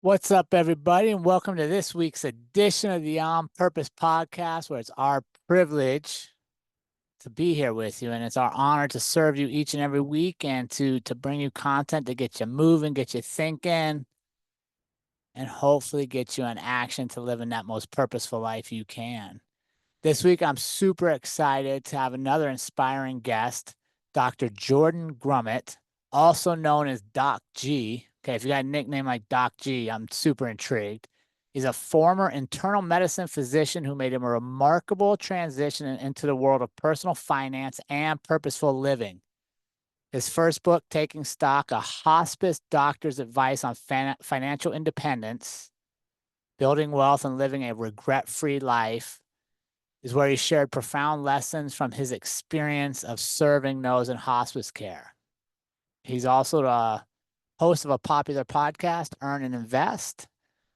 What's up, everybody, and welcome to this week's edition of the On Purpose podcast, where it's our privilege to be here with you, and it's our honor to serve you each and every week and to bring you content to get you moving, get you thinking, and hopefully get you in action to living that most purposeful life you can. This week, I'm super excited to have another inspiring guest, Dr. Jordan Grumet, also known as Doc G. Okay, if you got a nickname like Doc G, I'm super intrigued. He's a former internal medicine physician who made a remarkable transition into the world of personal finance and purposeful living. His first book, Taking Stock, a hospice doctor's advice on financial independence, building wealth, and living a regret-free life, is where he shared profound lessons from his experience of serving those in hospice care. He's also the host of a popular podcast, Earn and Invest,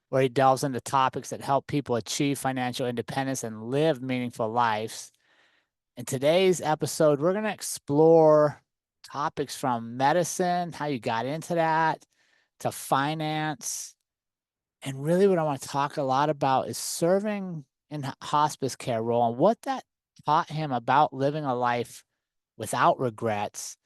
where he delves into topics that help people achieve financial independence and live meaningful lives. In today's episode, we're going to explore topics from medicine, how you got into that, to finance. And really, what I want to talk a lot about is serving in hospice care role and what that taught him about living a life without regrets,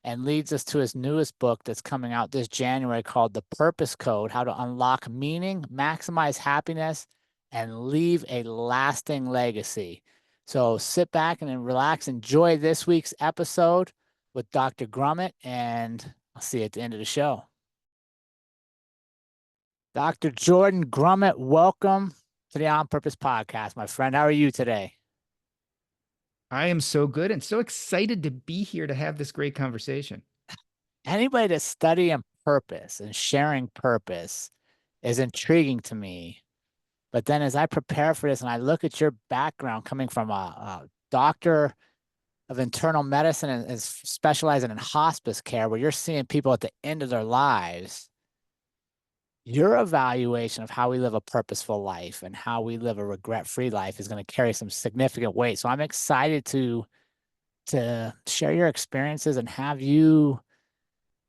and leads us to his newest book that's coming out this January called The Purpose Code: How to Unlock Meaning, Maximize Happiness, and Leave a Lasting Legacy. So sit back and relax. Enjoy this week's episode with Dr. Grumet, and I'll see you at the end of the show. Dr. Jordan Grumet, welcome to the On Purpose podcast, my friend. How are you today? I am so good and so excited to be here to have this great conversation. Anybody that's studying purpose and sharing purpose is intriguing to me. But then as I prepare for this and I look at your background coming from a doctor of internal medicine and is specializing in hospice care, where you're seeing people at the end of their lives, your evaluation of how we live a purposeful life and how we live a regret-free life is going to carry some significant weight. So I'm excited to share your experiences and have you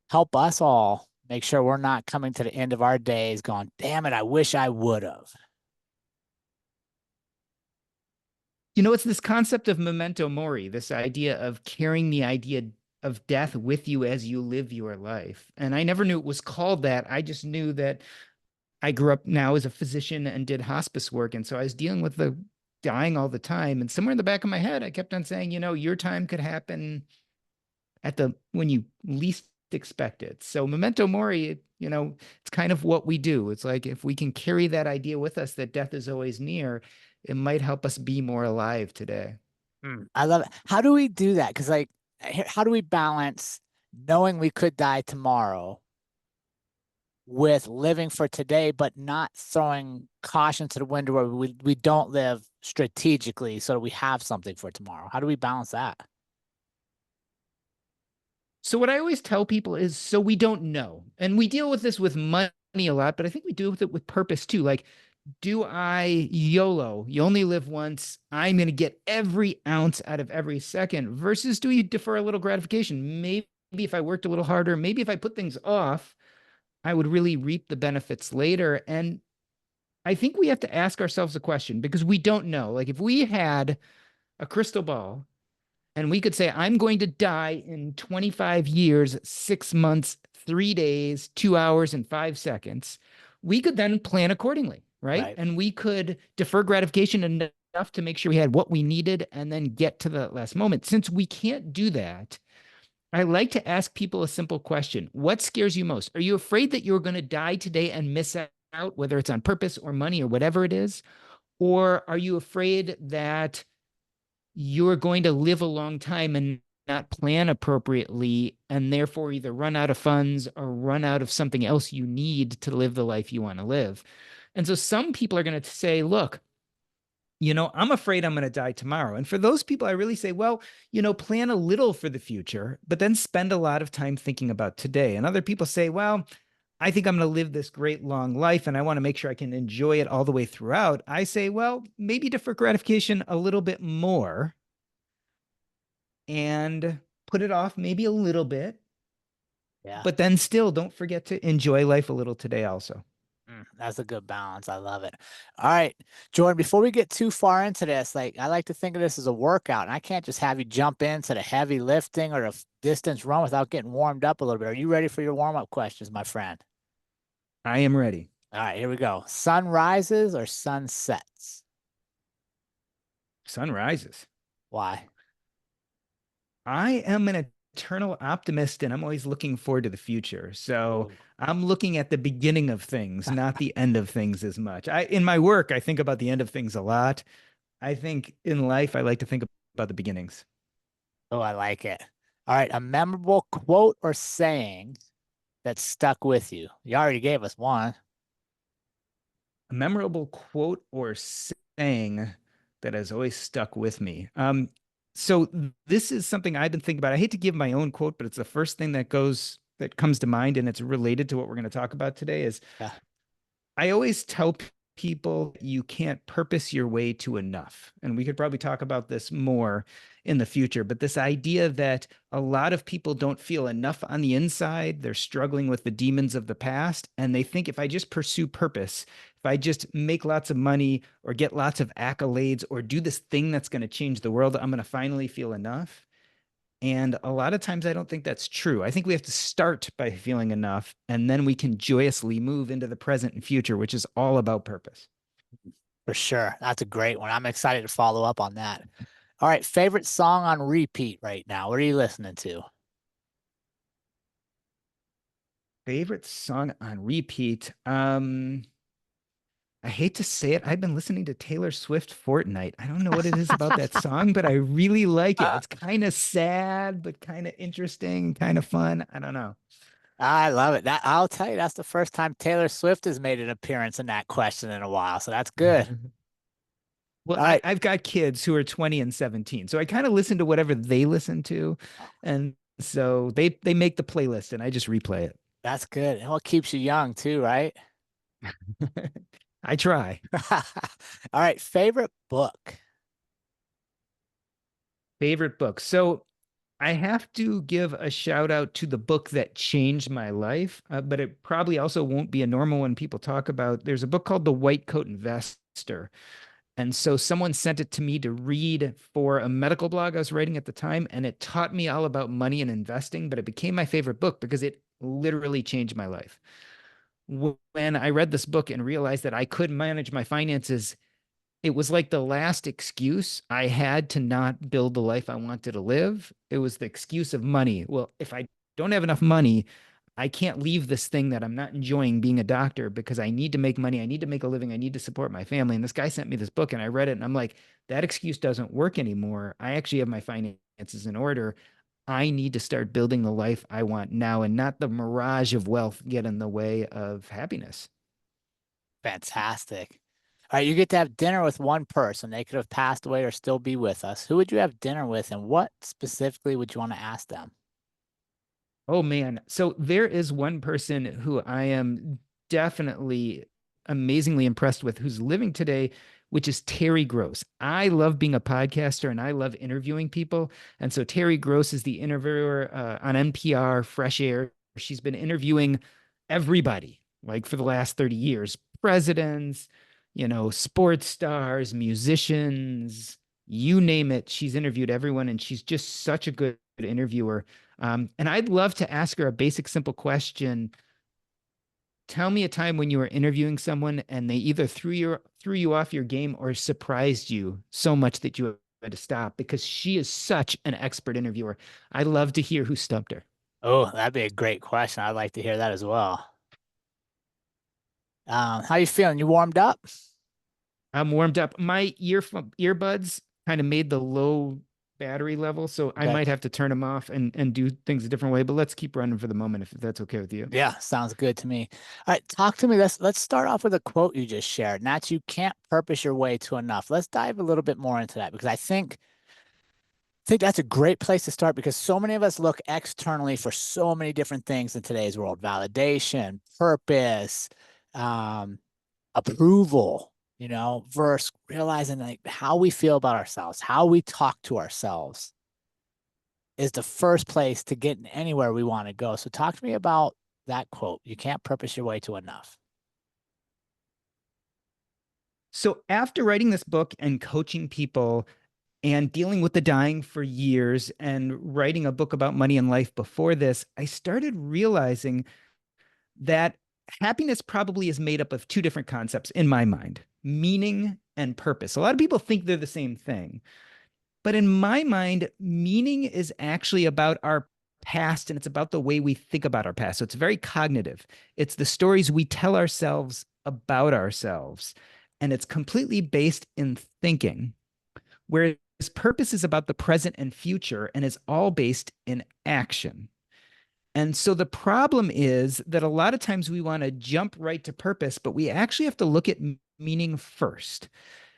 help us all make sure we're not coming to the end of our days going, damn it, I wish I would have. It's this concept of memento mori, this idea of carrying the idea of death with you as you live your life. And I never knew it was called that. I just knew that I grew up now as a physician and did hospice work. And so I was dealing with the dying all the time. And somewhere in the back of my head, I kept on saying, your time could happen when you least expect it. So memento mori, it's kind of what we do. It's like if we can carry that idea with us that death is always near, it might help us be more alive today. I love it. How do we do that? Because, like, how do we balance knowing we could die tomorrow with living for today, but not throwing caution to the wind where we don't live strategically so that we have something for tomorrow? How do we balance that? So what I always tell people is, so we don't know. And we deal with this with money a lot, but I think we do with it with purpose too. Like, do I YOLO? You only live once. I'm going to get every ounce out of every second versus do you defer a little gratification? Maybe if I worked a little harder, maybe if I put things off, I would really reap the benefits later. And I think we have to ask ourselves a question because we don't know. Like if we had a crystal ball and we could say, I'm going to die in 25 years, 6 months, 3 days, 2 hours, and 5 seconds, we could then plan accordingly, right? Right. And we could defer gratification enough to make sure we had what we needed and then get to the last moment. Since we can't do that, I like to ask people a simple question. What scares you most? Are you afraid that you're going to die today and miss out, whether it's on purpose or money or whatever it is? Or are you afraid that you're going to live a long time and not plan appropriately and therefore either run out of funds or run out of something else you need to live the life you want to live? And so some people are going to say, look, I'm afraid I'm going to die tomorrow. And for those people, I really say, well, plan a little for the future, but then spend a lot of time thinking about today. And other people say, well, I think I'm going to live this great long life and I want to make sure I can enjoy it all the way throughout. I say, well, maybe defer gratification a little bit more and put it off maybe a little bit, Yeah. but then still don't forget to enjoy life a little today also. That's a good balance. I love it. All right, Jordan, before we get too far into this, like I like to think of this as a workout, and I can't just have you jump into the heavy lifting or the distance run without getting warmed up a little bit. Are you ready for your warm-up questions, my friend? I am ready. All right, here we go. Sun rises or sun sets? Sun rises. Why? I am an eternal optimist and I'm always looking forward to the future. So Ooh. I'm looking at the beginning of things, not the end of things as much. In my work, I think about the end of things a lot. I think in life, I like to think about the beginnings. Oh, I like it. All right, a memorable quote or saying that stuck with you. You already gave us one. A memorable quote or saying that has always stuck with me. So this is something I've been thinking about. I hate to give my own quote, but it's the first thing that comes to mind, and it's related to what we're going to talk about today. Is Yeah, I always tell people you can't purpose your way to enough. And we could probably talk about this more in the future, but this idea that a lot of people don't feel enough on the inside, they're struggling with the demons of the past, and they think if I just pursue purpose, if I just make lots of money or get lots of accolades or do this thing that's going to change the world, I'm going to finally feel enough. And a lot of times I don't think that's true. I think we have to start by feeling enough, and then we can joyously move into the present and future, which is all about purpose. for sure. That's a great one. I'm excited to follow up on that. All right, favorite song on repeat right now. What are you listening to? Favorite song on repeat. I hate to say it. I've been listening to Taylor Swift Fortnite. I don't know what it is about that song, but I really like it. It's kind of sad, but kind of interesting, kind of fun. I don't know. I love it. That I'll tell you, that's the first time Taylor Swift has made an appearance in that question in a while. So that's good. Well, All right. I've got kids who are 20 and 17. So I kind of listen to whatever they listen to. And so they make the playlist and I just replay it. That's good. And what keeps you young too, right? I try. All right. Favorite book. Favorite book. So I have to give a shout out to the book that changed my life, but it probably also won't be a normal one people talk about. There's a book called The White Coat Investor. And so someone sent it to me to read for a medical blog I was writing at the time. And it taught me all about money and investing, but it became my favorite book because it literally changed my life. When I read this book and realized that I could manage my finances, it was like the last excuse I had to not build the life I wanted to live. It was the excuse of money. Well, if I don't have enough money, I can't leave this thing that I'm not enjoying being a doctor because I need to make money. I need to make a living. I need to support my family. And this guy sent me this book and I read it and I'm like, that excuse doesn't work anymore. I actually have my finances in order. I need to start building the life I want now and not the mirage of wealth get in the way of happiness. Fantastic. All right. You get to have dinner with one person. They could have passed away or still be with us. Who would you have dinner with, and what specifically would you want to ask them? Oh man. So there is one person who I am definitely amazingly impressed with who's living today, which is Terry Gross. I love being a podcaster and I love interviewing people. And so Terry Gross is the interviewer on NPR, Fresh Air. She's been interviewing everybody like for the last 30 years, presidents, sports stars, musicians, you name it. She's interviewed everyone and she's just such a good interviewer. And I'd love to ask her a basic, simple question. Tell me a time when you were interviewing someone and they either threw you off your game or surprised you so much that you had to stop because she is such an expert interviewer. I'd love to hear who stumped her. Oh, that'd be a great question. I'd like to hear that as well. How you feeling? You warmed up? I'm warmed up. My earbuds kind of made the low battery level, so I Okay. might have to turn them off and do things a different way. But let's keep running for the moment if that's okay with you. Yeah, sounds good to me. All right, talk to me. Let's start off with a quote you just shared, and that's you can't purpose your way to enough. Let's dive a little bit more into that because I think that's a great place to start because so many of us look externally for so many different things in today's world: validation, purpose, um, approval, versus realizing like how we feel about ourselves, how we talk to ourselves is the first place to get anywhere we want to go. So talk to me about that quote. You can't purpose your way to enough. So after writing this book and coaching people and dealing with the dying for years and writing a book about money and life before this, I started realizing that happiness probably is made up of two different concepts in my mind: meaning and purpose. A lot of people think they're the same thing. But in my mind, meaning is actually about our past and it's about the way we think about our past. So it's very cognitive. It's the stories we tell ourselves about ourselves. And it's completely based in thinking. Whereas purpose is about the present and future and is all based in action. And so the problem is that a lot of times we want to jump right to purpose, but we actually have to look at meaning first.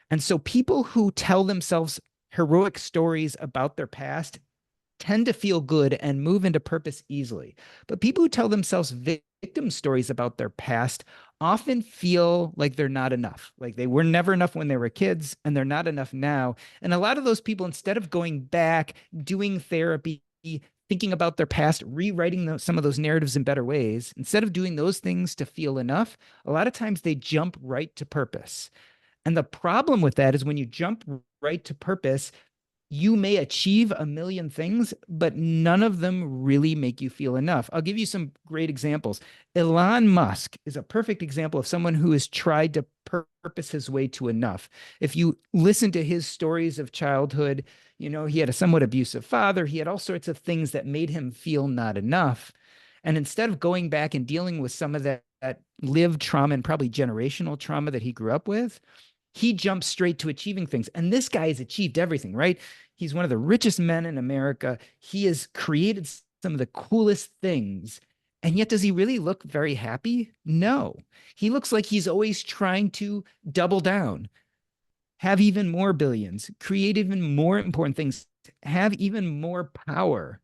And so people who tell themselves heroic stories about their past tend to feel good and move into purpose easily. But people who tell themselves victim stories about their past often feel like they're not enough. Like they were never enough when they were kids and they're not enough now. And a lot of those people, instead of going back, doing therapy, thinking about their past, rewriting some of those narratives in better ways, instead of doing those things to feel enough, a lot of times they jump right to purpose. And the problem with that is when you jump right to purpose, you may achieve a million things, but none of them really make you feel enough. I'll give you some great examples. Elon Musk is a perfect example of someone who has tried to purpose his way to enough. If you listen to his stories of childhood, you know, he had a somewhat abusive father. He had all sorts of things that made him feel not enough. And instead of going back and dealing with some of that lived trauma and probably generational trauma that he grew up with, he jumps straight to achieving things. And this guy has achieved everything, right? He's one of the richest men in America. He has created some of the coolest things. And yet, does he really look very happy? No. He looks like he's always trying to double down, have even more billions, create even more important things, have even more power.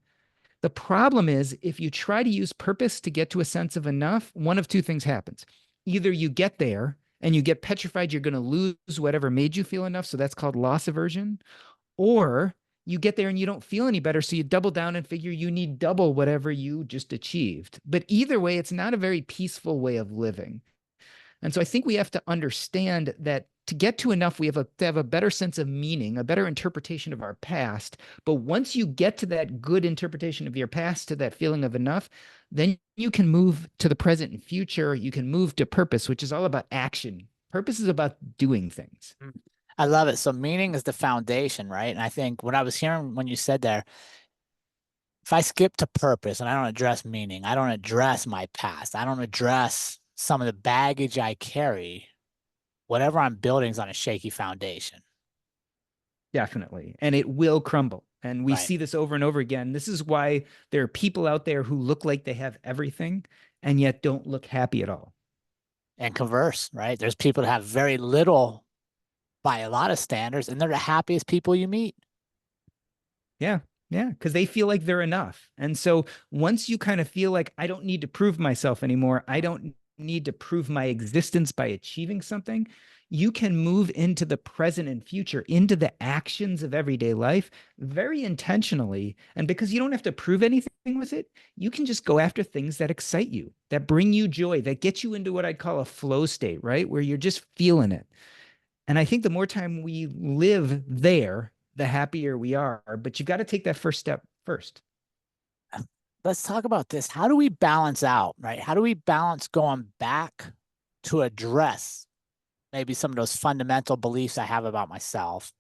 The problem is, if you try to use purpose to get to a sense of enough, one of two things happens. Either you get there and you get petrified, you're going to lose whatever made you feel enough. So that's called loss aversion. Or you get there and you don't feel any better. So you double down and figure you need double whatever you just achieved. But either way, it's not a very peaceful way of living. And so I think we have to understand that to get to enough, we have to have a better sense of meaning, a better interpretation of our past. But once you get to that good interpretation of your past, to that feeling of enough, then you can move to the present and future. You can move to purpose, which is all about action. Purpose is about doing things. I love it. So meaning is the foundation, right? And I think what I was hearing when you said there, if I skip to purpose and I don't address meaning, I don't address my past, I don't address some of the baggage I carry, whatever I'm building is on a shaky foundation. Definitely. And it will crumble. And we Right. see this over and over again. This is why there are people out there who look like they have everything and yet don't look happy at all. And converse, right? There's people that have very little by a lot of standards, and they're the happiest people you meet. Yeah. Yeah. Because they feel like they're enough. And so once you kind of feel like I don't need to prove myself anymore, I don't need to prove my existence by achieving something, you can move into the present and future, into the actions of everyday life very intentionally. And because you don't have to prove anything with it, you can just go after things that excite you, that bring you joy, that get you into what I'd call a flow state, right? Where you're just feeling it. And I think the more time we live there, the happier we are. But you've got to take that first step first. Let's talk about this. How do we balance out, right? How do we balance going back to address maybe some of those fundamental beliefs I have about myself,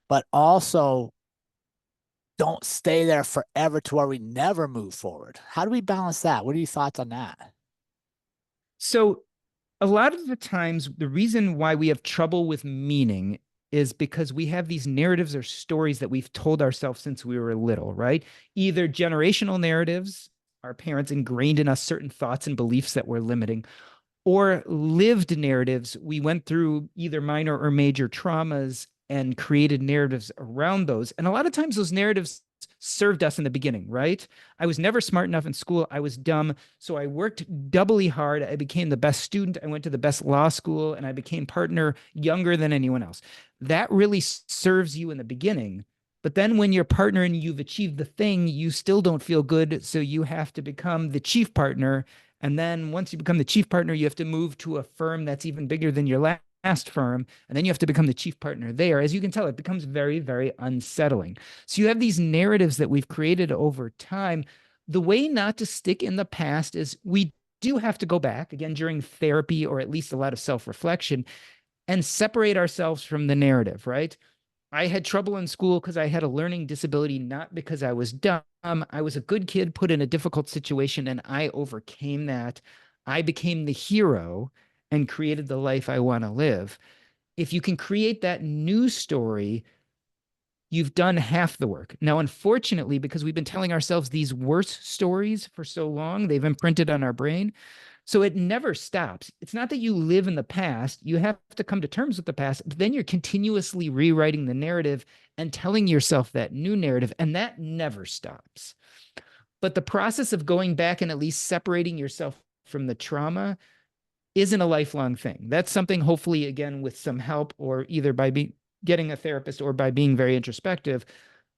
but also don't stay there forever to where we never move forward? How do we balance that? What are your thoughts on that? So, a lot of the times, the reason why we have trouble with meaning is because we have these narratives or stories that we've told ourselves since we were little, right? Either generational narratives, our parents ingrained in us certain thoughts and beliefs that were limiting, or lived narratives. We went through either minor or major traumas and created narratives around those. And a lot of times those narratives served us in the beginning, right? I was never smart enough in school. I was dumb. So I worked doubly hard. I became the best student. I went to the best law school and I became partner younger than anyone else. That really serves you in the beginning. But then when you're partner and you've achieved the thing, you still don't feel good. So you have to become the chief partner. And then once you become the chief partner, you have to move to a firm that's even bigger than your last last firm, and then you have to become the chief partner there. As you can tell, it becomes very, very unsettling. So you have these narratives that we've created over time. The way not to stick in the past is we do have to go back again during therapy, or at least a lot of self-reflection, and separate ourselves from the narrative, right? I had trouble in school because I had a learning disability, not because I was dumb. I was a good kid put in a difficult situation and I overcame that. I became the hero and created the life I want to live. If you can create that new story, you've done half the work. Now, unfortunately, because we've been telling ourselves these worse stories for so long, they've imprinted on our brain. So it never stops. It's not that you live in the past. You have to come to terms with the past, but then you're continuously rewriting the narrative and telling yourself that new narrative, and that never stops. But the process of going back and at least separating yourself from the trauma isn't a lifelong thing. That's something, hopefully, again, with some help, or either by getting a therapist or by being very introspective,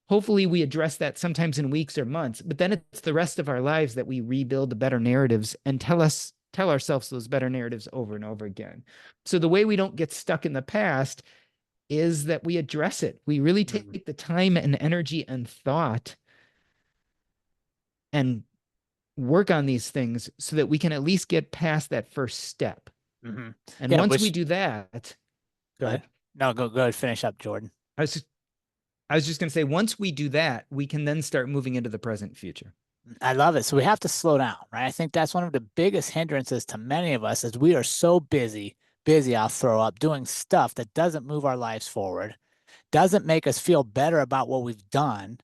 hopefully we address that sometimes in weeks or months, but then it's the rest of our lives that we rebuild the better narratives and tell ourselves those better narratives over and over again. So the way we don't get stuck in the past is that we address it. We really take the time and energy and thought and work on these things so that we can at least get past that first step. Mm-hmm. And Yeah, once we do that, go ahead. No, go ahead, finish up, Jordan. I was just going to say, once we do that, we can then start moving into the present future. I love it. So we have to slow down, right? I think that's one of the biggest hindrances to many of us is we are so busy, I'll throw up, doing stuff that doesn't move our lives forward, doesn't make us feel better about what we've done,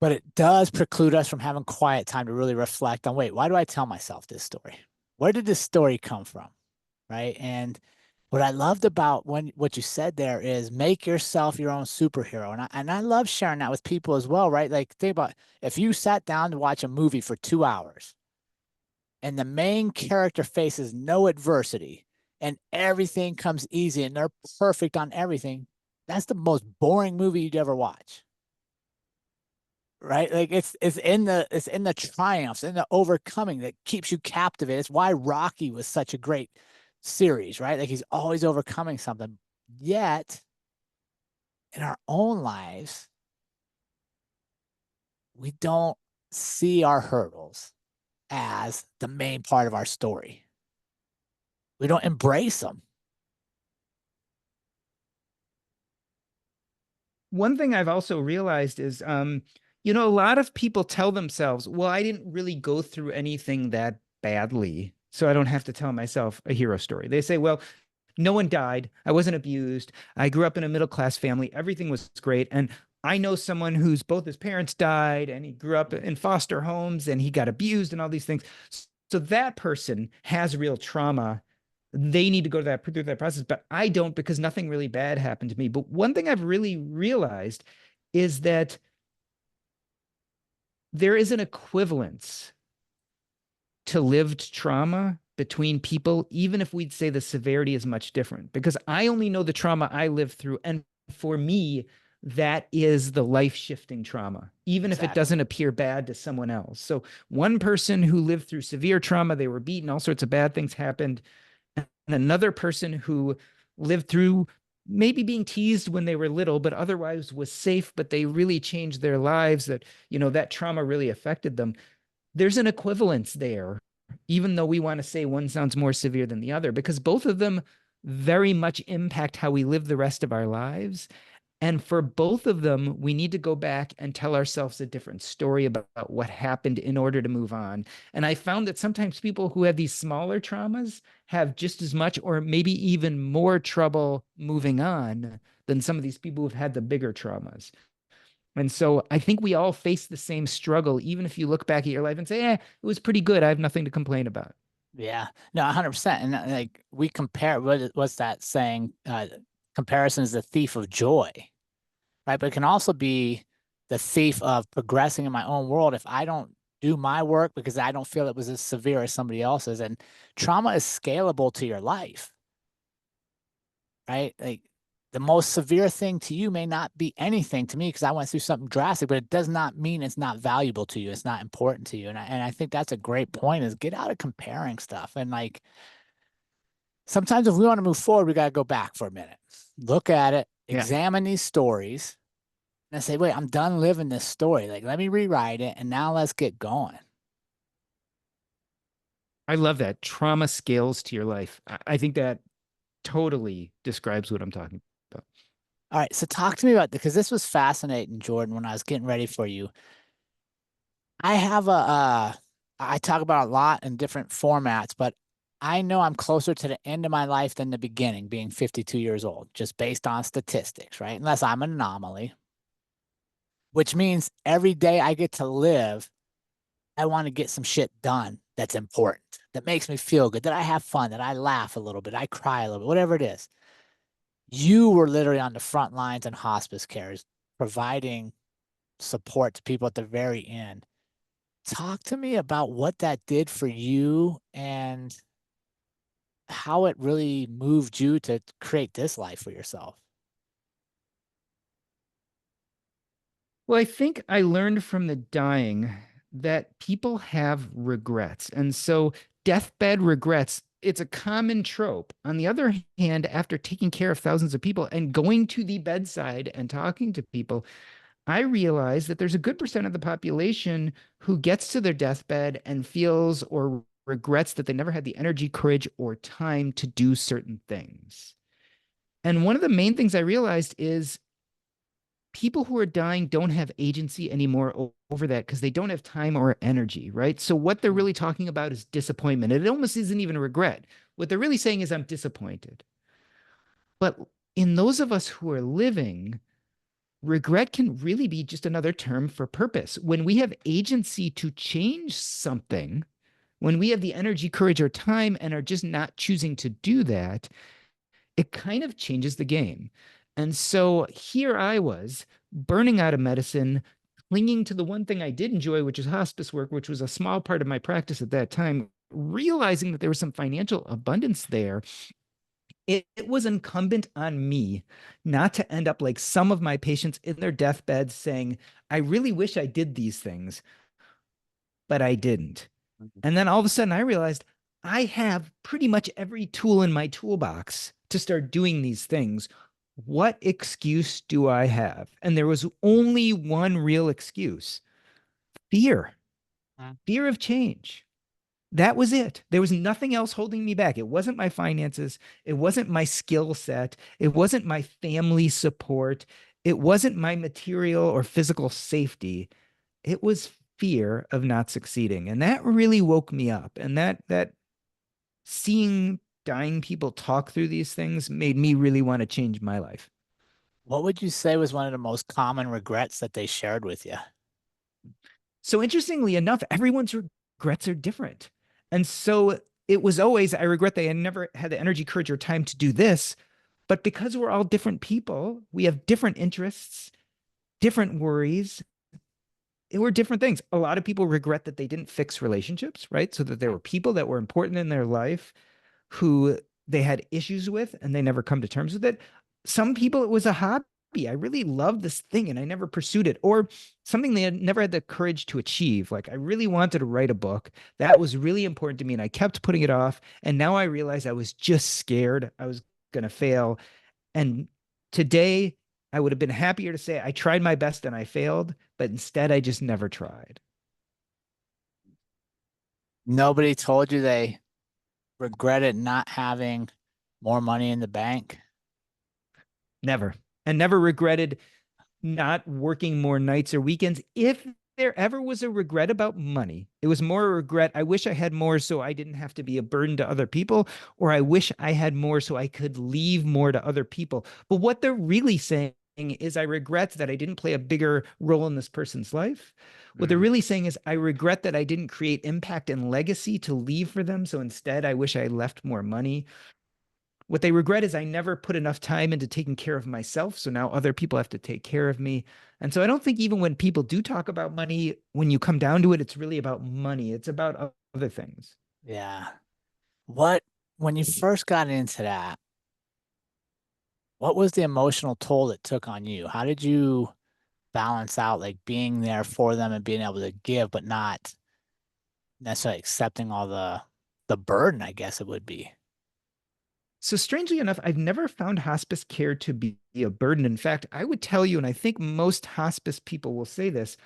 but it does preclude us from having quiet time to really reflect on, wait, why do I tell myself this story? Where did this story come from? Right. And what I loved about what you said there is make yourself your own superhero. And I love sharing that with people as well, right? Like think about if you sat down to watch a movie for 2 hours and the main character faces no adversity and everything comes easy and they're perfect on everything, that's the most boring movie you'd ever watch. Right? Like it's in the triumphs, in the overcoming that keeps you captivated. It's why Rocky was such a great series, right? Like he's always overcoming something. Yet in our own lives, we don't see our hurdles as the main part of our story. We don't embrace them. One thing I've also realized is, a lot of people tell themselves, well, I didn't really go through anything that badly, so I don't have to tell myself a hero story. They say, well, no one died. I wasn't abused. I grew up in a middle-class family. Everything was great. And I know someone whose both his parents died and he grew up in foster homes and he got abused and all these things. So that person has real trauma. They need to go through that process, but I don't, because nothing really bad happened to me. But one thing I've really realized is that there is an equivalence to lived trauma between people, even if we'd say the severity is much different, because I only know the trauma I lived through. And for me, that is the life-shifting trauma, even if it doesn't appear bad to someone else. So one person who lived through severe trauma, they were beaten, all sorts of bad things happened. And another person who lived through maybe being teased when they were little, but otherwise was safe, but they really changed their lives, that trauma really affected them. There's an equivalence there, even though we want to say one sounds more severe than the other, because both of them very much impact how we live the rest of our lives. And for both of them, we need to go back and tell ourselves a different story about what happened in order to move on. And I found that sometimes people who have these smaller traumas have just as much or maybe even more trouble moving on than some of these people who've had the bigger traumas. And so I think we all face the same struggle, even if you look back at your life and say, it was pretty good. I have nothing to complain about. Yeah, no, 100%. And like we compare, what's that saying? Comparison is the thief of joy, right? But it can also be the thief of progressing in my own world if I don't do my work because I don't feel it was as severe as somebody else's. And trauma is scalable to your life, right? Like the most severe thing to you may not be anything to me because I went through something drastic, but it does not mean it's not valuable to you. It's not important to you. And I think that's a great point is get out of comparing stuff and like sometimes if we want to move forward, we got to go back for a minute, look at it, Yeah. examine these stories, and I say, wait, I'm done living this story. Like, let me rewrite it, and now let's get going. I love that. Trauma scales to your life. I think that totally describes what I'm talking about. All right, so talk to me about because this was fascinating, Jordan, when I was getting ready for you. I have I talk about a lot in different formats, but I know I'm closer to the end of my life than the beginning, being 52 years old, just based on statistics, right? Unless I'm an anomaly, which means every day I get to live, I want to get some shit done that's important, that makes me feel good, that I have fun, that I laugh a little bit, I cry a little bit, whatever it is. You were literally on the front lines in hospice cares, providing support to people at the very end. Talk to me about what that did for you and how it really moved you to create this life for yourself. Well, I think I learned from the dying that people have regrets. And so deathbed regrets, it's a common trope. On the other hand, after taking care of thousands of people and going to the bedside and talking to people, I realized that there's a good percent of the population who gets to their deathbed and feels or regrets that they never had the energy, courage, or time to do certain things. And one of the main things I realized is people who are dying don't have agency anymore over that because they don't have time or energy, right? So what they're Mm. really talking about is disappointment. It almost isn't even a regret. What they're really saying is, I'm disappointed. But in those of us who are living, regret can really be just another term for purpose. When we have agency to change something, when we have the energy, courage, or time and are just not choosing to do that, it kind of changes the game. And so here I was burning out of medicine, clinging to the one thing I did enjoy, which is hospice work, which was a small part of my practice at that time, realizing that there was some financial abundance there. It was incumbent on me not to end up like some of my patients in their deathbeds saying, I really wish I did these things, but I didn't. And then all of a sudden I realized I have pretty much every tool in my toolbox to start doing these things. What excuse do I have? And there was only one real excuse: fear, Mm. fear of change. That was it. There was nothing else holding me back. It wasn't my finances. It wasn't my skill set. It wasn't my family support. It wasn't my material or physical safety. It was fear of not succeeding. And that really woke me up. And that seeing dying people talk through these things made me really want to change my life. What would you say was one of the most common regrets that they shared with you? So interestingly enough, everyone's regrets are different. And so it was always, I regret that I never had the energy, courage, or time to do this. But because we're all different people, we have different interests, different worries. It were different things. A lot of people regret that they didn't fix relationships, right? So that there were people that were important in their life who they had issues with and they never come to terms with it. Some people, it was a hobby. I really loved this thing and I never pursued it, or something they had never had the courage to achieve. Like I really wanted to write a book that was really important to me and I kept putting it off. And now I realized I was just scared I was going to fail. And today I would have been happier to say I tried my best and I failed, but instead I just never tried. Nobody told you they regretted not having more money in the bank? Never. And never regretted not working more nights or weekends. If there ever was a regret about money, it was more a regret. I wish I had more so I didn't have to be a burden to other people, or I wish I had more so I could leave more to other people. But what they're really saying is, I regret that I didn't play a bigger role in this person's life. What they're Mm. really saying is, I regret that I didn't create impact and legacy to leave for them. So instead, I wish I left more money. What they regret is I never put enough time into taking care of myself. So now other people have to take care of me. And so I don't think even when people do talk about money, when you come down to it, it's really about money. It's about other things. Yeah. What, when you first got into that, what was the emotional toll it took on you? How did you balance out like being there for them and being able to give, but not necessarily accepting all the burden, I guess it would be. So strangely enough, I've never found hospice care to be a burden. In fact, I would tell you, and I think most hospice people will say this,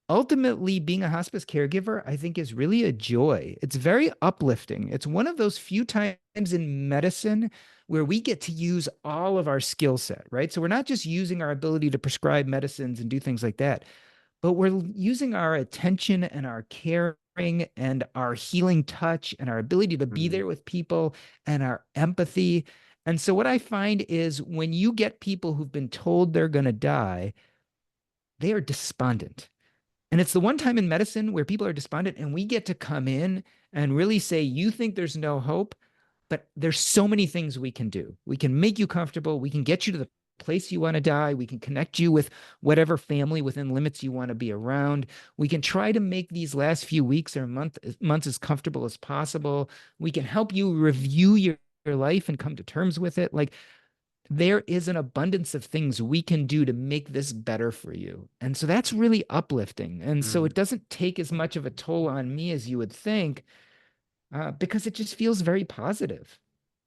ultimately being a hospice caregiver, I think is really a joy. It's very uplifting. It's one of those few times in medicine where we get to use all of our skill set, right? So we're not just using our ability to prescribe medicines and do things like that, but we're using our attention and our caring and our healing touch and our ability to be Mm. there with people and our empathy. And so what I find is when you get people who've been told they're going to die, they are despondent. And it's the one time in medicine where people are despondent and we get to come in and really say, you think there's no hope, but there's so many things we can do. We can make you comfortable. We can get you to the place you want to die. We can connect you with whatever family within limits you want to be around. We can try to make these last few weeks or months as comfortable as possible. We can help you review your life and come to terms with it. Like there is an abundance of things we can do to make this better for you. And so that's really uplifting. And so Mm. it doesn't take as much of a toll on me as you would think, because it just feels very positive.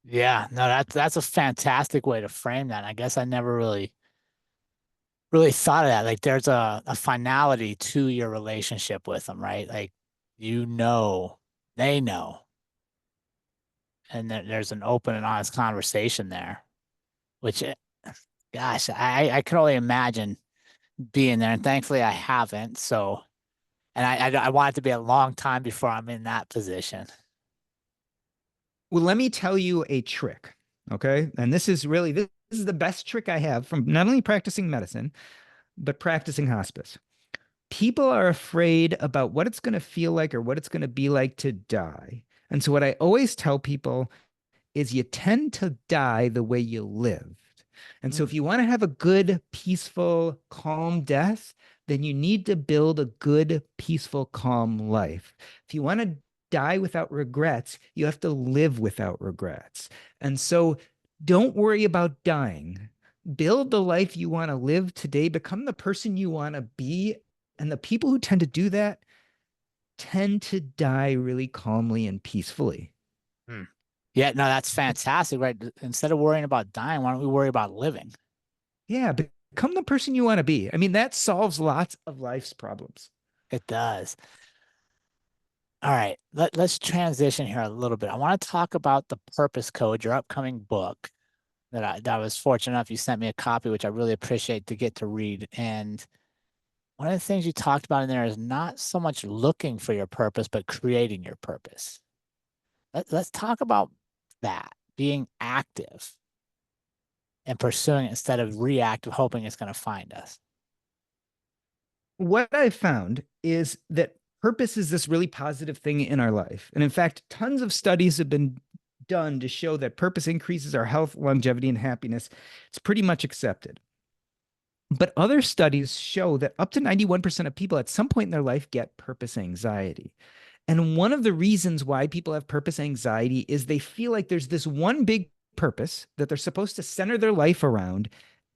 Yeah, no, that's a fantastic way to frame that. I guess I never really thought of that. Like there's a finality to your relationship with them, right? Like you know, they know, and there's an open and honest conversation there, which, gosh, I can only imagine being there. And thankfully I haven't. So, and I want it to be a long time before I'm in that position. Well, let me tell you a trick. Okay. And this is the best trick I have from not only practicing medicine, but practicing hospice. People are afraid about what it's going to feel like or what it's going to be like to die. And so, what I always tell people is you tend to die the way you lived. And so, Mm. if you want to have a good, peaceful, calm death, then you need to build a good, peaceful, calm life. If you want to die without regrets, you have to live without regrets. And so, don't worry about dying. Build the life you want to live today, become the person you want to be. And the people who tend to do that tend to die really calmly and peacefully. Mm. Yeah, no, that's fantastic, right? Instead of worrying about dying, why don't we worry about living? Yeah, become the person you want to be. I mean, that solves lots of life's problems. It does. All right, let's transition here a little bit. I want to talk about the Purpose Code, your upcoming book that I was fortunate enough you sent me a copy, which I really appreciate to get to read. And one of the things you talked about in there is not so much looking for your purpose, but creating your purpose. Let's talk about that, being active and pursuing it instead of reactive, hoping it's going to find us. What I found is that purpose is this really positive thing in our life. And in fact, tons of studies have been done to show that purpose increases our health, longevity, and happiness. It's pretty much accepted. But other studies show that up to 91% of people at some point in their life get purpose anxiety. And one of the reasons why people have purpose anxiety is they feel like there's this one big purpose that they're supposed to center their life around,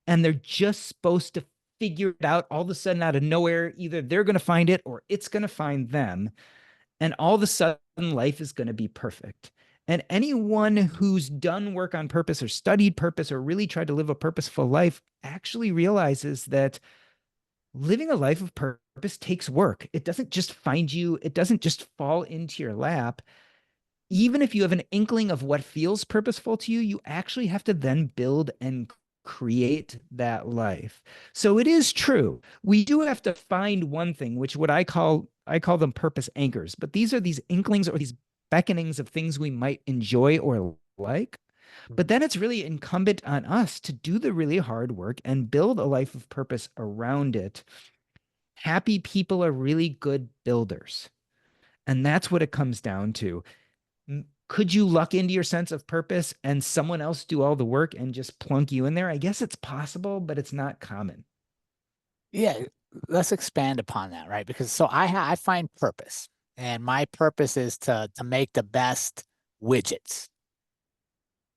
and they're just supposed to figure it out all of a sudden out of nowhere. Either they're going to find it or it's going to find them. And all of a sudden, life is going to be perfect. And anyone who's done work on purpose or studied purpose or really tried to live a purposeful life actually realizes that living a life of purpose takes work. It doesn't just find you, it doesn't just fall into your lap. Even if you have an inkling of what feels purposeful to you, you actually have to then build and create that life. So it is true. We do have to find one thing, which what I call them purpose anchors. But these are these inklings or these beckonings of things we might enjoy or like. But then it's really incumbent on us to do the really hard work and build a life of purpose around it. Happy people are really good builders. And that's what it comes down to. Could you luck into your sense of purpose and someone else do all the work and just plunk you in there? I guess it's possible, but it's not common. Yeah, let's expand upon that, right? Because so I find purpose, and my purpose is to make the best widgets.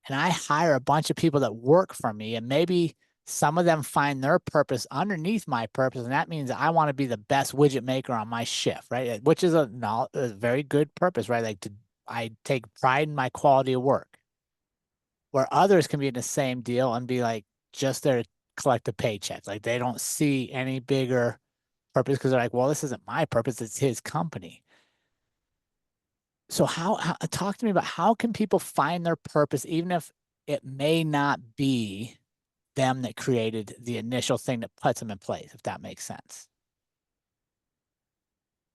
And I hire a bunch of people that work for me, and maybe some of them find their purpose underneath my purpose, and that means I want to be the best widget maker on my shift, right? Which is a very good purpose, right? I take pride in my quality of work. where others can be in the same deal and be like just there to collect a paycheck. Like they don't see any bigger purpose because they're like, well, this isn't my purpose, it's his company. So how talk to me about how can people find their purpose even if it may not be them that created the initial thing that puts them in place, if that makes sense.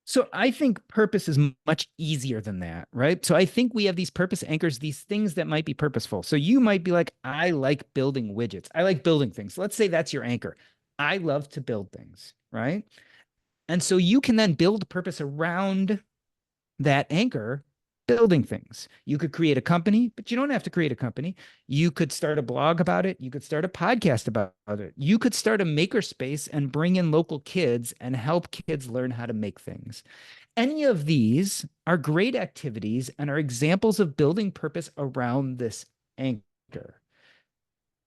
So I think purpose is much easier than that, right? So I think we have these purpose anchors, these things that might be purposeful. So you might be like, I like building widgets. I like building things. Let's say that's your anchor. I love to build things, right? And so you can then build purpose around that anchor, building things. You could create a company, but you don't have to create a company. You could start a blog about it. You could start a podcast about it. You could start a makerspace and bring in local kids and help kids learn how to make things. Any of these are great activities and are examples of building purpose around this anchor.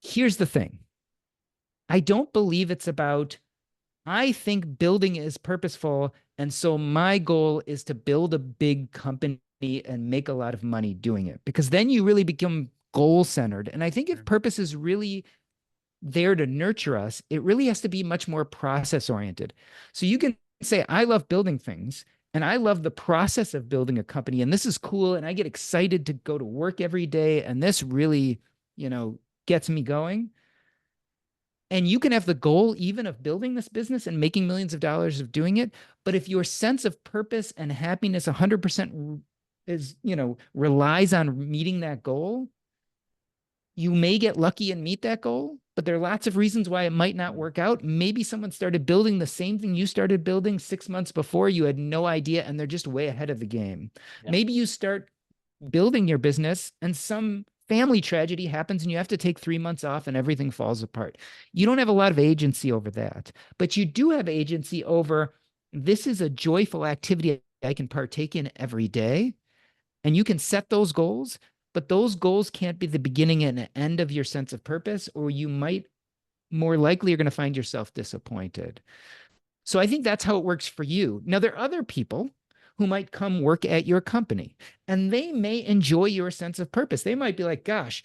Here's the thing. I don't believe it's about, I think building is purposeful. And so my goal is to build a big company and make a lot of money doing it, because then you really become goal centered. And I think if purpose is really there to nurture us, it really has to be much more process oriented. So you can say, I love building things and I love the process of building a company. And this is cool. And I get excited to go to work every day. And this really, gets me going. And you can have the goal even of building this business and making millions of dollars of doing it. But if your sense of purpose and happiness 100% is, relies on meeting that goal, you may get lucky and meet that goal, but there are lots of reasons why it might not work out. Maybe someone started building the same thing you started building 6 months before, you had no idea, and they're just way ahead of the game. Yeah. Maybe you start building your business and some family tragedy happens and you have to take 3 months off and everything falls apart. You don't have a lot of agency over that, but you do have agency over, this is a joyful activity I can partake in every day. And you can set those goals, but those goals can't be the beginning and end of your sense of purpose, or you might more likely are going to find yourself disappointed. So I think that's how it works for you. Now, there are other people who might come work at your company and they may enjoy your sense of purpose. They might be like, gosh,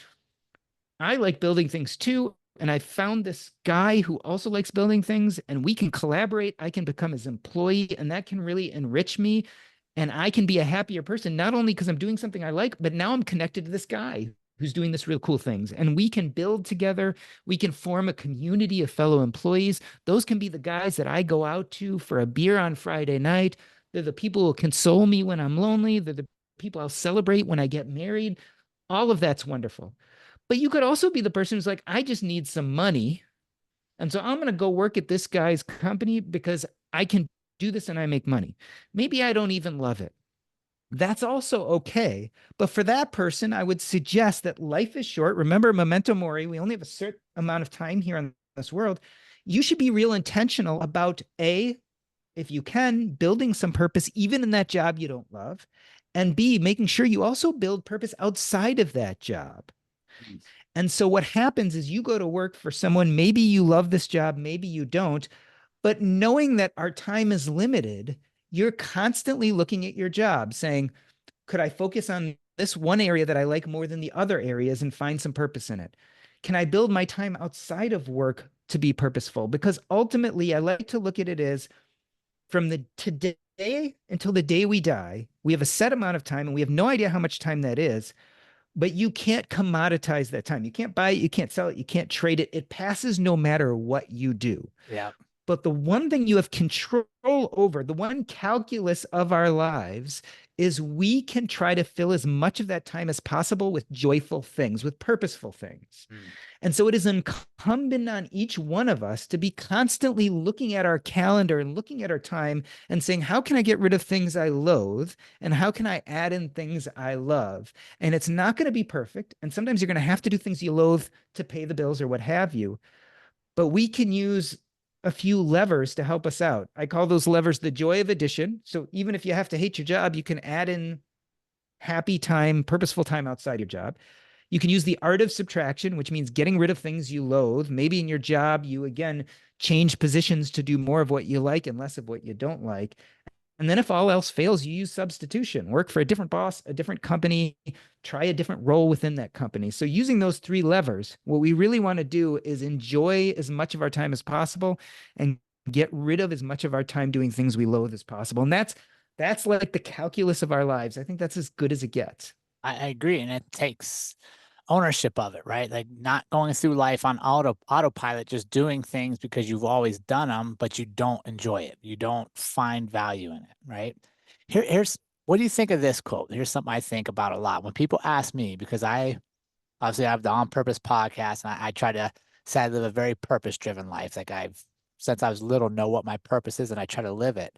I like building things too. And I found this guy who also likes building things and we can collaborate. I can become his employee and that can really enrich me. And I can be a happier person, not only because I'm doing something I like, but now I'm connected to this guy who's doing this real cool things. And we can build together. We can form a community of fellow employees. Those can be the guys that I go out to for a beer on Friday night. They're the people who console me when I'm lonely. They're the people I'll celebrate when I get married. All of that's wonderful. But you could also be the person who's like, I just need some money. And so I'm going to go work at this guy's company because I can do this and I make money. Maybe I don't even love it. That's also okay. But for that person, I would suggest that life is short. Remember, Memento Mori, we only have a certain amount of time here in this world. You should be real intentional about A, if you can, building some purpose, even in that job you don't love. And B, making sure you also build purpose outside of that job. And so what happens is you go to work for someone, maybe you love this job, maybe you don't. But knowing that our time is limited, you're constantly looking at your job saying, could I focus on this one area that I like more than the other areas and find some purpose in it? Can I build my time outside of work to be purposeful? Because ultimately, I like to look at it as from the today until the day we die, we have a set amount of time and we have no idea how much time that is. But you can't commoditize that time. You can't buy it, you can't sell it, you can't trade it. It passes no matter what you do. Yeah. But the one thing you have control over, the one calculus of our lives, is we can try to fill as much of that time as possible with joyful things, with purposeful things. And so it is incumbent on each one of us to be constantly looking at our calendar and looking at our time and saying, how can I get rid of things I loathe? And how can I add in things I love? And it's not going to be perfect. And sometimes you're going to have to do things you loathe to pay the bills or what have you. But we can use a few levers to help us out. I call those levers the joy of addition. So even if you have to hate your job, you can add in happy time, purposeful time outside your job. You can use the art of subtraction, which means getting rid of things you loathe. Maybe in your job, you again change positions to do more of what you like and less of what you don't like. And then if all else fails, you use substitution, work for a different boss, a different company, try a different role within that company. So using those three levers, what we really want to do is enjoy as much of our time as possible and get rid of as much of our time doing things we loathe as possible. And that's like the calculus of our lives. I think that's as good as it gets. I agree. And it takes ownership of it, right? Like not going through life on autopilot, just doing things because you've always done them, but you don't enjoy it. You don't find value in it, right? Here's what do you think of this quote? Here's something I think about a lot when people ask me, because I obviously have the On Purpose podcast, and I try to say I live a very purpose-driven life. Like I've since I was little know what my purpose is, and I try to live it.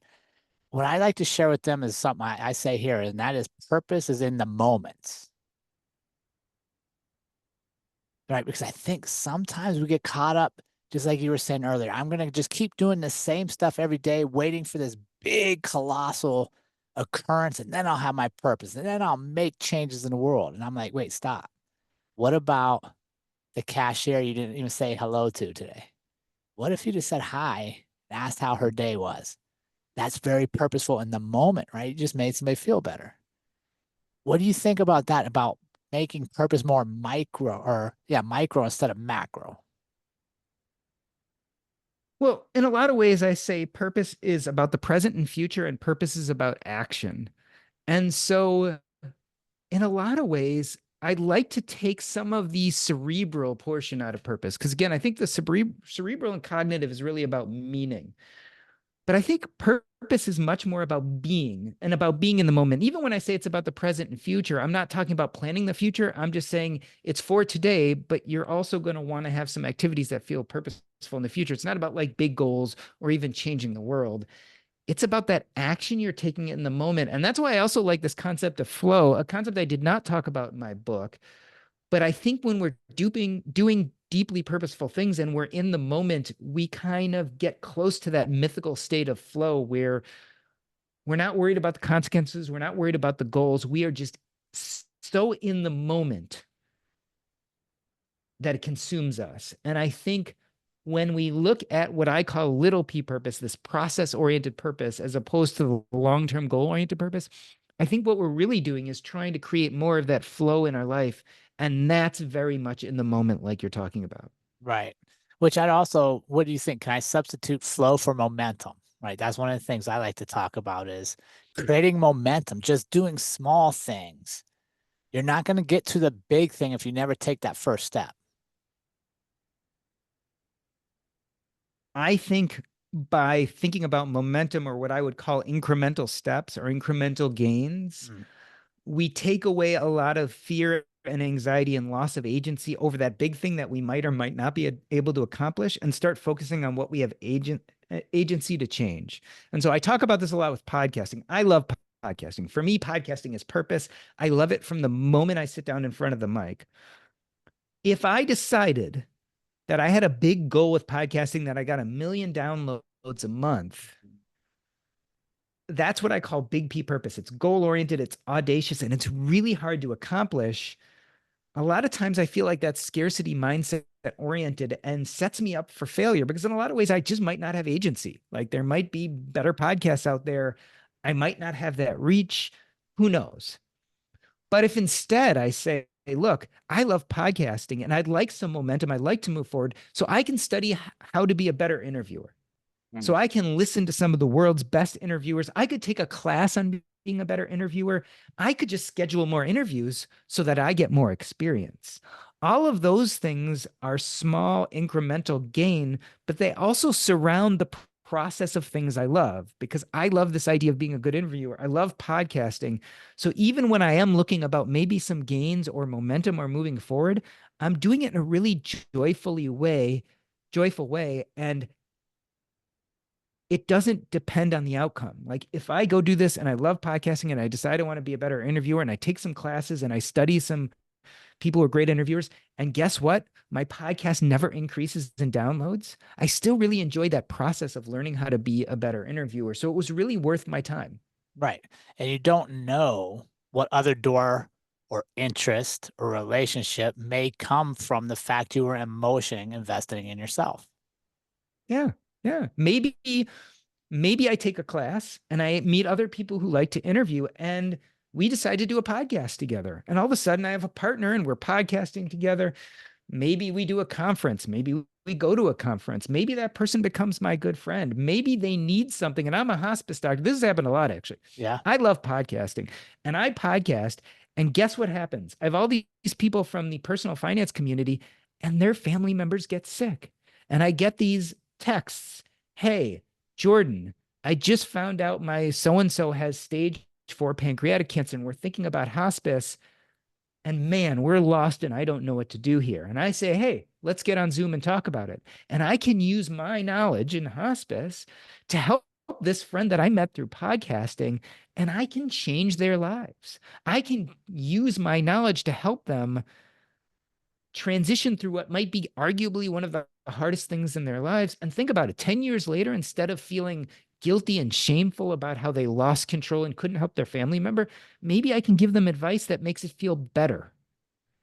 What I like to share with them is something I say here, and that is purpose is in the moment. Right? Because I think sometimes we get caught up, just like you were saying earlier. I'm going to just keep doing the same stuff every day, waiting for this big, colossal occurrence, and then I'll have my purpose, and then I'll make changes in the world. And I'm like, wait, stop. What about the cashier you didn't even say hello to today? What if you just said hi and asked how her day was? That's very purposeful in the moment, right? You just made somebody feel better. What do you think about that? About making purpose more micro or yeah, micro instead of macro? Well, in a lot of ways, I say purpose is about the present and future, and purpose is about action. And so, in a lot of ways, I'd like to take some of the cerebral portion out of purpose. Because again, I think the cerebral and cognitive is really about meaning. But I think purpose is much more about being and about being in the moment. Even when I say it's about the present and future, I'm not talking about planning the future. I'm just saying it's for today, but you're also going to want to have some activities that feel purposeful in the future. It's not about like big goals or even changing the world. It's about that action you're taking in the moment. And that's why I also like this concept of flow, a concept I did not talk about in my book. But I think when we're doing deeply purposeful things and we're in the moment, we kind of get close to that mythical state of flow where we're not worried about the consequences. We're not worried about the goals. We are just so in the moment that it consumes us. And I think when we look at what I call little p purpose, this process oriented purpose, as opposed to the long term goal oriented purpose, I think what we're really doing is trying to create more of that flow in our life. And that's very much in the moment, like you're talking about. Right. Which I'd also, what do you think? Can I substitute flow for momentum? Right. That's one of the things I like to talk about is creating momentum, just doing small things. You're not going to get to the big thing if you never take that first step. I think by thinking about momentum or what I would call incremental steps or incremental gains, Mm. we take away a lot of fear and anxiety and loss of agency over that big thing that we might or might not be able to accomplish and start focusing on what we have agency to change. And so I talk about this a lot with podcasting. I love podcasting. For me, podcasting is purpose. I love it from the moment I sit down in front of the mic. If I decided that I had a big goal with podcasting, that I got 1 million downloads a month, that's what I call big P purpose. It's goal oriented, it's audacious, and it's really hard to accomplish. A lot of times I feel like that's scarcity mindset oriented and sets me up for failure because in a lot of ways I just might not have agency. Like there might be better podcasts out there. I might not have that reach. Who knows? But if instead I say, hey, look, I love podcasting and I'd like some momentum, I'd like to move forward so I can study how to be a better interviewer. So I can listen to some of the world's best interviewers. I could take a class on being a better interviewer. I could just schedule more interviews so that I get more experience. All of those things are small incremental gain, but they also surround the process of things I love because I love this idea of being a good interviewer. I love podcasting. So even when I am looking about maybe some gains or momentum or moving forward, I'm doing it in a really joyful way. And it doesn't depend on the outcome. Like if I go do this and I love podcasting and I decide I want to be a better interviewer and I take some classes and I study some people who are great interviewers, and guess what? My podcast never increases in downloads. I still really enjoyed that process of learning how to be a better interviewer. So it was really worth my time. Right. And you don't know what other door or interest or relationship may come from the fact you were emotion investing in yourself. Yeah. Yeah. Maybe Maybe I take a class and I meet other people who like to interview, and we decide to do a podcast together. And all of a sudden I have a partner and we're podcasting together. Maybe we do a conference. Maybe we go to a conference. Maybe that person becomes my good friend. Maybe they need something. And I'm a hospice doctor. This has happened a lot, actually. Yeah. I love podcasting and I podcast. And guess what happens? I have all these people from the personal finance community and their family members get sick. And I get these texts. Hey, Jordan, I just found out my so-and-so has stage 4 pancreatic cancer and we're thinking about hospice. And man, we're lost and I don't know what to do here. And I say, hey, let's get on Zoom and talk about it. And I can use my knowledge in hospice to help this friend that I met through podcasting, and I can change their lives. I can use my knowledge to help them transition through what might be arguably one of the hardest things in their lives. And think about it, 10 years later, instead of feeling guilty and shameful about how they lost control and couldn't help their family member, maybe I can give them advice that makes it feel better,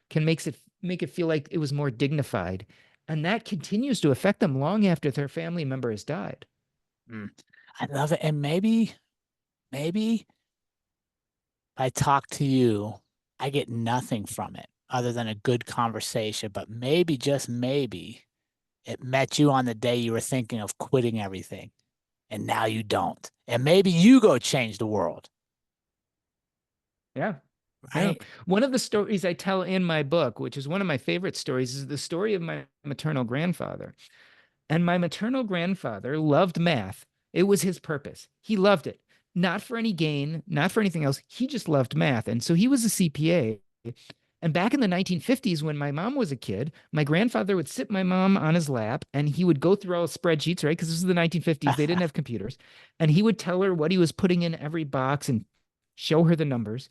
can make it feel like it was more dignified. And that continues to affect them long after their family member has died. I love it. And maybe I talk to you, I get nothing from it other than a good conversation, but maybe, just maybe, it met you on the day you were thinking of quitting everything, and now you don't. And maybe you go change the world. Yeah. Right? Yeah. One of the stories I tell in my book, which is one of my favorite stories, is the story of my maternal grandfather. And my maternal grandfather loved math. It was his purpose. He loved it, not for any gain, not for anything else. He just loved math. And so he was a CPA. And back in the 1950s, when my mom was a kid, my grandfather would sit my mom on his lap and he would go through all the spreadsheets, right? Because this was the 1950s. They didn't have computers. And he would tell her what he was putting in every box and show her the numbers.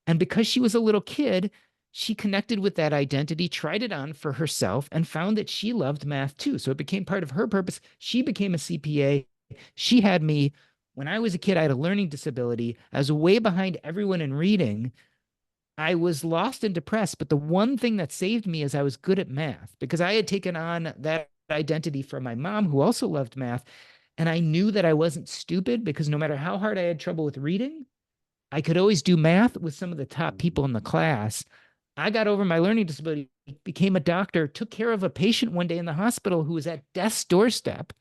And because she was a little kid, she connected with that identity, tried it on for herself, and found that she loved math too. So it became part of her purpose. She became a CPA. She had me. When I was a kid, I had a learning disability. I was way behind everyone in reading. I was lost and depressed. But the one thing that saved me is I was good at math because I had taken on that identity from my mom, who also loved math. And I knew that I wasn't stupid because no matter how hard I had trouble with reading, I could always do math with some of the top people in the class. I got over my learning disability, became a doctor, took care of a patient one day in the hospital who was at death's doorstep.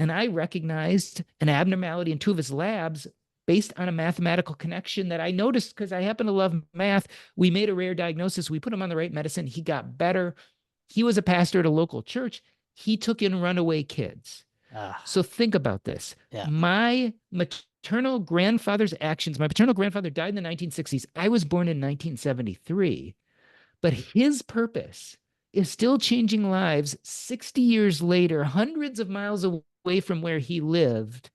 And I recognized an abnormality in two of his labs based on a mathematical connection that I noticed because I happen to love math. We made a rare diagnosis. We put him on the right medicine. He got better. He was a pastor at a local church. He took in runaway kids. So think about this. Yeah. My maternal grandfather's actions, my paternal grandfather died in the 1960s. I was born in 1973, but his purpose is still changing lives 60 years later, hundreds of miles away from where he lived.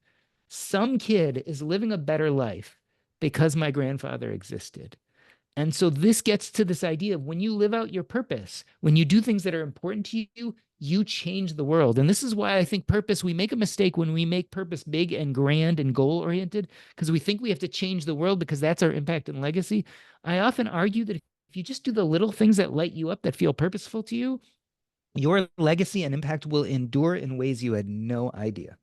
Some kid is living a better life because my grandfather existed. And so this gets to this idea of when you live out your purpose, when you do things that are important to you, you change the world. And this is why I think purpose, we make a mistake when we make purpose big and grand and goal oriented, because we think we have to change the world because that's our impact and legacy. I often argue that if you just do the little things that light you up, that feel purposeful to you, your legacy and impact will endure in ways you had no idea.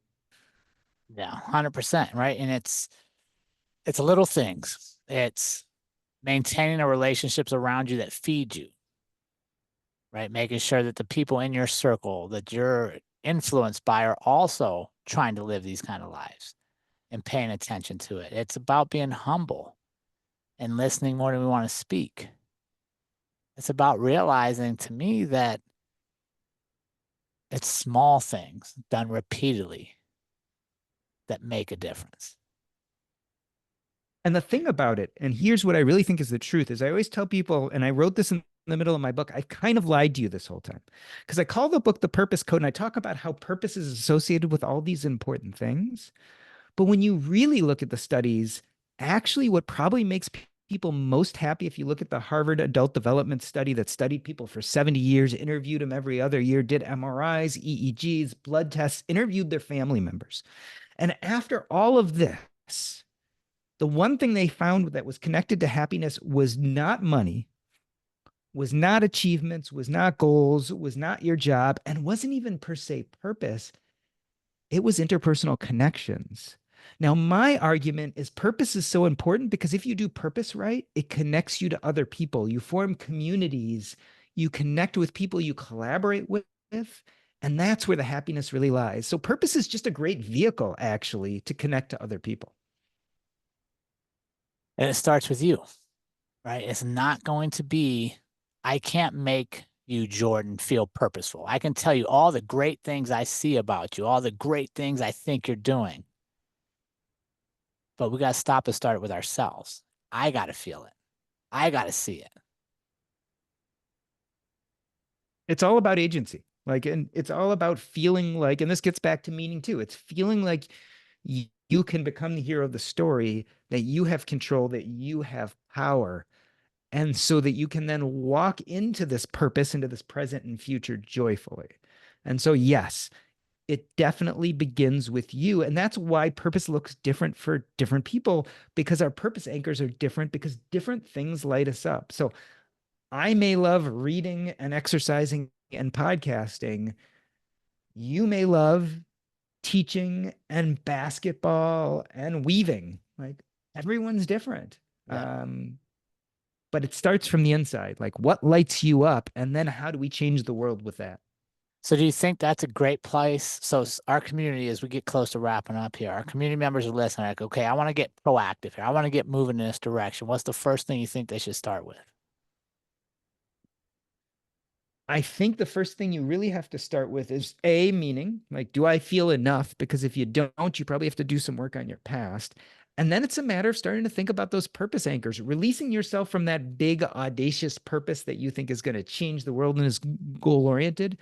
Yeah, 100%, right? And it's little things. It's maintaining the relationships around you that feed you, right? Making sure that the people in your circle that you're influenced by are also trying to live these kind of lives and paying attention to it. It's about being humble and listening more than we want to speak. It's about realizing, to me, that it's small things done repeatedly that make a difference. And the thing about it, and here's what I really think is the truth, is I always tell people, and I wrote this in the middle of my book, I kind of lied to you this whole time because I call the book The Purpose Code and I talk about how purpose is associated with all these important things. But when you really look at the studies, actually what probably makes people most happy, if you look at the Harvard Adult Development Study that studied people for 70 years, interviewed them every other year, did MRIs, EEGs, blood tests, interviewed their family members. And after all of this, the one thing they found that was connected to happiness was not money, was not achievements, was not goals, was not your job, and wasn't even per se purpose. It was interpersonal connections. Now, my argument is purpose is so important because if you do purpose right, it connects you to other people. You form communities, you connect with people you collaborate with, and that's where the happiness really lies. So, purpose is just a great vehicle, actually, to connect to other people. And it starts with you, right? It's not going to be, I can't make you, Jordan, feel purposeful. I can tell you all the great things I see about you, all the great things I think you're doing. But we got to stop and start with ourselves. I got to feel it. I got to see it. It's all about agency. Like, and it's all about feeling like, and this gets back to meaning too. It's feeling like you can become the hero of the story, that you have control, that you have power. And so that you can then walk into this purpose, into this present and future joyfully. And so, yes, it definitely begins with you. And that's why purpose looks different for different people, because our purpose anchors are different, because different things light us up. So I may love reading and exercising and podcasting. You may love teaching and basketball and weaving. Like everyone's different. Yeah. But it starts from the inside. Like what lights you up? And then how do we change the world with that? So do you think that's a great place? So our community, as we get close to wrapping up here, our community members are listening, like, okay, I want to get proactive here. I want to get moving in this direction. What's the first thing you think they should start with? I think the first thing you really have to start with is A, meaning. Like, do I feel enough? Because if you don't, you probably have to do some work on your past. And then it's a matter of starting to think about those purpose anchors, releasing yourself from that big, audacious purpose that you think is going to change the world and is goal oriented,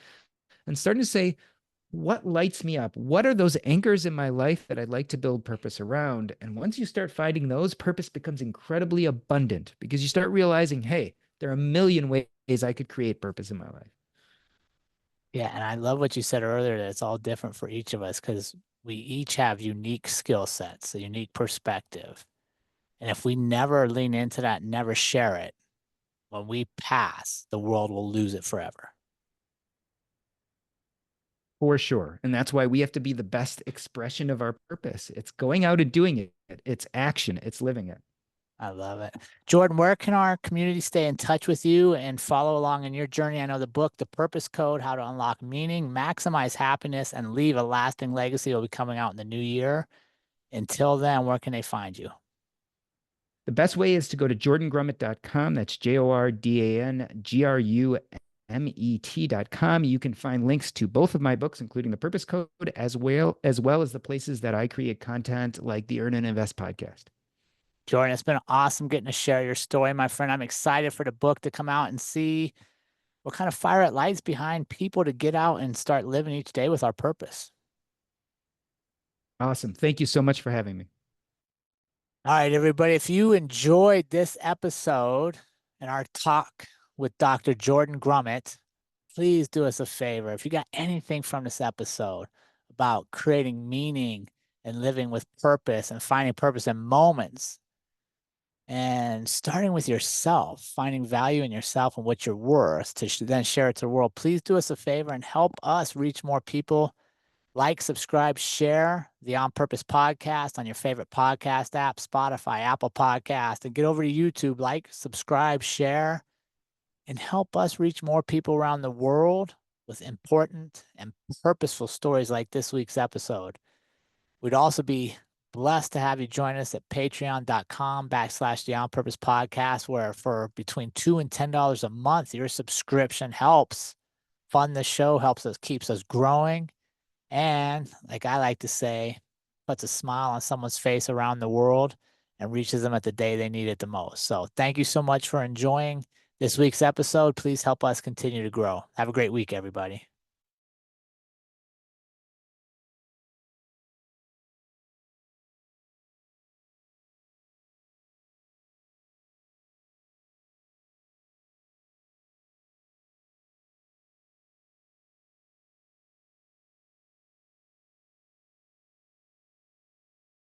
and starting to say, what lights me up? What are those anchors in my life that I'd like to build purpose around? And once you start finding those, purpose becomes incredibly abundant because you start realizing, hey, there are a million ways I could create purpose in my life. Yeah, and I love what you said earlier that it's all different for each of us because we each have unique skill sets, a unique perspective. And if we never lean into that, never share it, when we pass, the world will lose it forever. For sure. And that's why we have to be the best expression of our purpose. It's going out and doing it, it's action, it's living it. I love it. Jordan, where can our community stay in touch with you and follow along in your journey? I know the book, The Purpose Code, How to Unlock Meaning, Maximize Happiness, and Leave a Lasting Legacy will be coming out in the new year. Until then, where can they find you? The best way is to go to jordangrumet.com. That's JORDANGRUMET.com. You can find links to both of my books, including The Purpose Code, as well as the places that I create content like the Earn and Invest podcast. Jordan, it's been awesome getting to share your story, my friend. I'm excited for the book to come out and see what kind of fire it lights behind people to get out and start living each day with our purpose. Awesome. Thank you so much for having me. All right, everybody, if you enjoyed this episode and our talk with Dr. Jordan Grumet, please do us a favor. If you got anything from this episode about creating meaning and living with purpose and finding purpose in moments and starting with yourself, finding value in yourself and what you're worth to then share it to the world, please do us a favor and help us reach more people. Like, subscribe, share the On Purpose podcast on your favorite podcast app, Spotify, Apple Podcast, and get over to YouTube, like, subscribe, share, and help us reach more people around the world with important and purposeful stories like this week's episode. We'd also be blessed to have you join us at patreon.com/the On Purpose podcast, where for between $2 and $10 a month, your subscription helps fund the show, helps us, keeps us growing. And like I like to say, puts a smile on someone's face around the world and reaches them at the day they need it the most. So thank you so much for enjoying this week's episode. Please help us continue to grow. Have a great week, everybody.